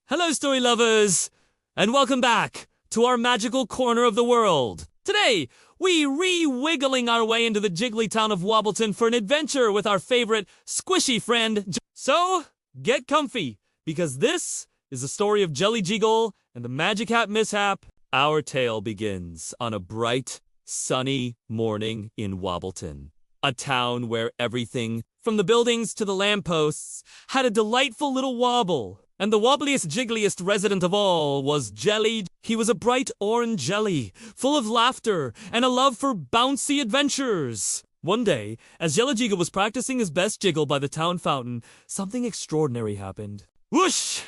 Hello, story lovers, and welcome back to our magical corner of the world. Today, we re-wiggling our way into the jiggly town of Wobbleton for an adventure with our favorite squishy friend. So, get comfy, because this is the story of JellyJiggle and the magic hat mishap. Our tale begins on a bright, sunny morning in Wobbleton, a town where everything, from the buildings to the lampposts, had a delightful little wobble. And the wobbliest, jiggliest resident of all was Jelly. He was a bright orange jelly, full of laughter and a love for bouncy adventures. One day, as JellyJiggle was practicing his best jiggle by the town fountain, something extraordinary happened. Whoosh!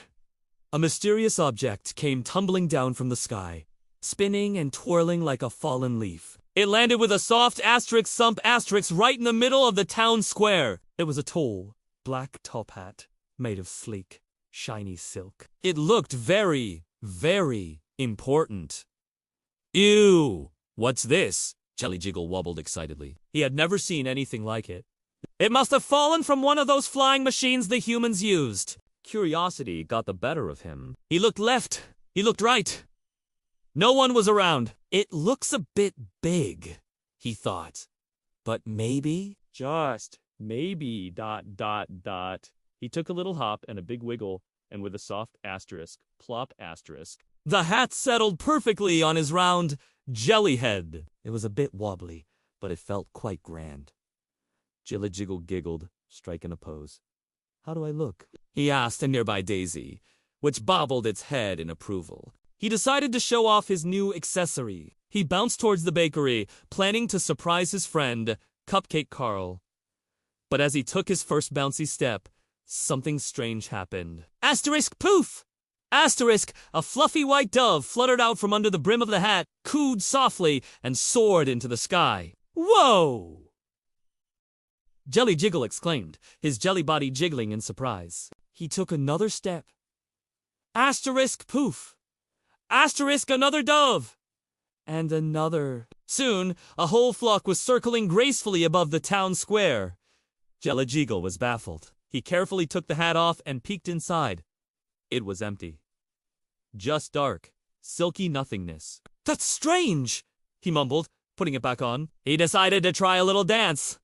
A mysterious object came tumbling down from the sky, spinning and twirling like a fallen leaf. It landed with a soft sump right in the middle of the town square. It was a tall, black top hat made of sleek, shiny silk. It looked very, very important. Ew! What's this? JellyJiggle wobbled excitedly. He had never seen anything like it. It must have fallen from one of those flying machines the humans used. Curiosity got the better of him. He looked left. He looked right. No one was around. It looks a bit big, he thought. But maybe? Just maybe, ... He took a little hop and a big wiggle, and with a soft asterisk, plop asterisk, the hat settled perfectly on his round jelly head. It was a bit wobbly, but it felt quite grand. JellyJiggle giggled, striking a pose. How do I look? He asked a nearby daisy, which bobbled its head in approval. He decided to show off his new accessory. He bounced towards the bakery, planning to surprise his friend, Cupcake Carl. But as he took his first bouncy step, something strange happened. Asterisk poof! Asterisk, a fluffy white dove fluttered out from under the brim of the hat, cooed softly, and soared into the sky. Whoa! JellyJiggle exclaimed, his jelly body jiggling in surprise. He took another step. Asterisk poof! Asterisk, another dove! And another. Soon, a whole flock was circling gracefully above the town square. JellyJiggle was baffled. He carefully took the hat off and peeked inside. It was empty. Just dark, silky nothingness. That's strange, he mumbled, putting it back on. He decided to try a little dance.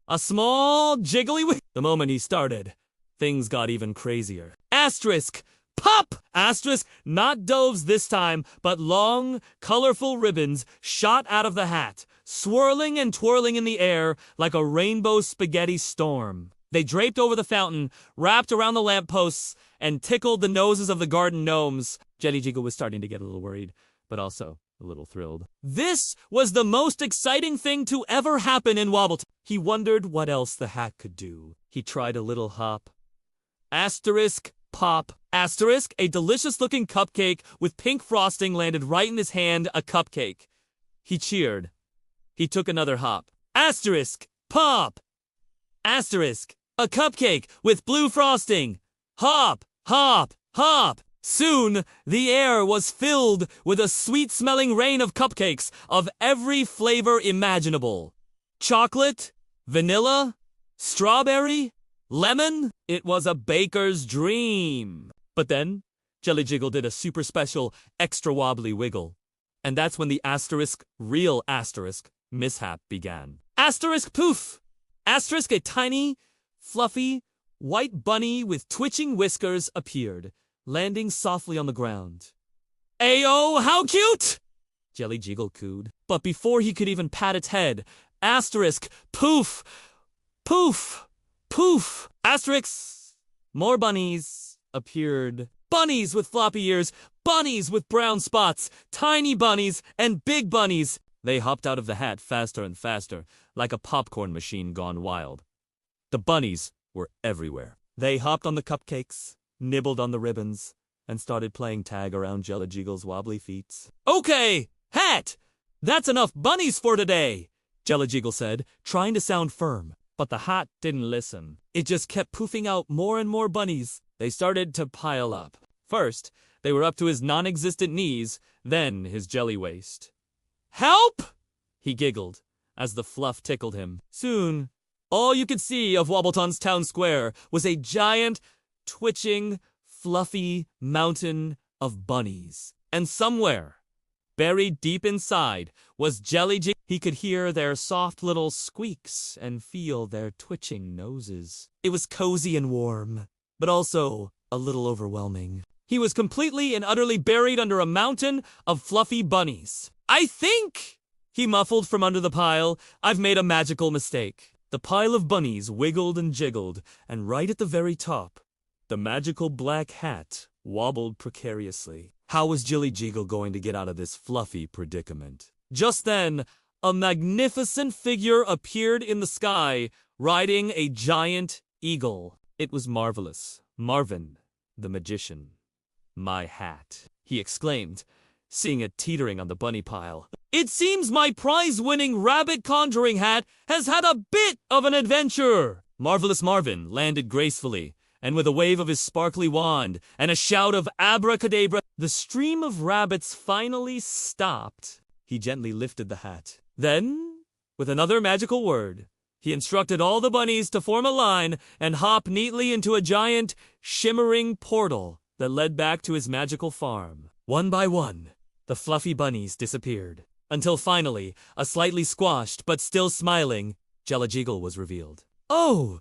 A small, jiggly wiggle. The moment he started, things got even crazier. Asterisk! Pop! Asterisk, not doves this time, but long, colorful ribbons shot out of the hat, swirling and twirling in the air like a rainbow spaghetti storm. They draped over the fountain, wrapped around the lampposts, and tickled the noses of the garden gnomes. JellyJiggle was starting to get a little worried, but also a little thrilled. This was the most exciting thing to ever happen in Wobbleton. He wondered what else the hat could do. He tried a little hop. Asterisk, pop. Asterisk, a delicious-looking cupcake with pink frosting landed right in his hand, a cupcake. He cheered. He took another hop. Asterisk, pop. Asterisk, a cupcake with blue frosting. Hop, hop, hop. Soon, the air was filled with a sweet-smelling rain of cupcakes of every flavor imaginable. Chocolate, vanilla, strawberry, lemon. It was a baker's dream. But then, JellyJiggle did a super special, extra wobbly wiggle. And that's when the real asterisk, mishap began. Asterisk poof! Asterisk, a tiny, fluffy, white bunny with twitching whiskers appeared, landing softly on the ground. Ayo, how cute! JellyJiggle cooed. But before he could even pat its head, asterisk, poof, poof, poof, asterisk, more bunnies appeared. Bunnies with floppy ears, bunnies with brown spots, tiny bunnies, and big bunnies. They hopped out of the hat faster and faster, like a popcorn machine gone wild. The bunnies were everywhere. They hopped on the cupcakes, nibbled on the ribbons, and started playing tag around JellyJiggle's wobbly feet. Okay, hat! That's enough bunnies for today, JellyJiggle said, trying to sound firm. But the hat didn't listen. It just kept poofing out more and more bunnies. They started to pile up. First, they were up to his non-existent knees, then his jelly waist. Help! He giggled, as the fluff tickled him. Soon, all you could see of Wobbleton's town square was a giant, twitching, fluffy mountain of bunnies. And somewhere, buried deep inside, was JellyJiggle. He could hear their soft little squeaks and feel their twitching noses. It was cozy and warm, but also a little overwhelming. He was completely and utterly buried under a mountain of fluffy bunnies. I think, he muffled from under the pile, I've made a magical mistake. The pile of bunnies wiggled and jiggled, and right at the very top, the magical black hat wobbled precariously. How was JellyJiggle going to get out of this fluffy predicament? Just then, a magnificent figure appeared in the sky, riding a giant eagle. It was marvelous. Marvin, the magician. My hat, he exclaimed, seeing it teetering on the bunny pile. It seems my prize-winning rabbit conjuring hat has had a bit of an adventure. Marvelous Marvin landed gracefully, and with a wave of his sparkly wand and a shout of abracadabra, the stream of rabbits finally stopped. He gently lifted the hat. Then, with another magical word, he instructed all the bunnies to form a line and hop neatly into a giant, shimmering portal that led back to his magical farm. One by one, the fluffy bunnies disappeared, until finally, a slightly squashed but still smiling JellyJiggle was revealed. Oh,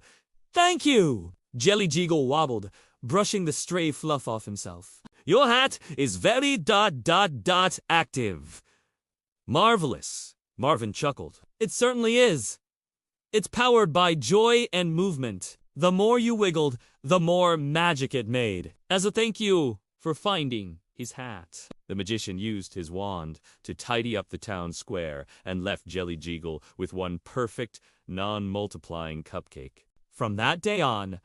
thank you! JellyJiggle wobbled, brushing the stray fluff off himself. Your hat is very ... active. Marvelous, Marvin chuckled. It certainly is. It's powered by joy and movement. The more you wiggled, the more magic it made. As a thank you for finding his hat, the magician used his wand to tidy up the town square and left JellyJiggle with one perfect, non-multiplying cupcake. From that day on,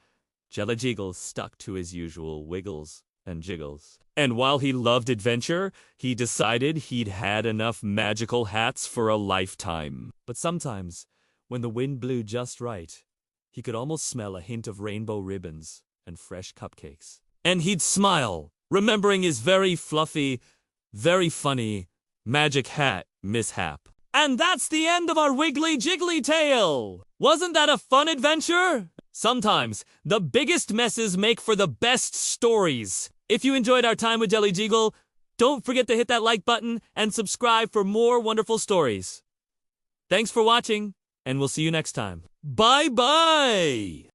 JellyJiggle stuck to his usual wiggles and jiggles. And while he loved adventure, he decided he'd had enough magical hats for a lifetime. But sometimes, when the wind blew just right, he could almost smell a hint of rainbow ribbons and fresh cupcakes. And he'd smile, remembering his very fluffy, very funny magic hat mishap. And that's the end of our wiggly jiggly tale! Wasn't that a fun adventure? Sometimes, the biggest messes make for the best stories. If you enjoyed our time with JellyJiggle, don't forget to hit that like button and subscribe for more wonderful stories. Thanks for watching, and we'll see you next time. Bye-bye!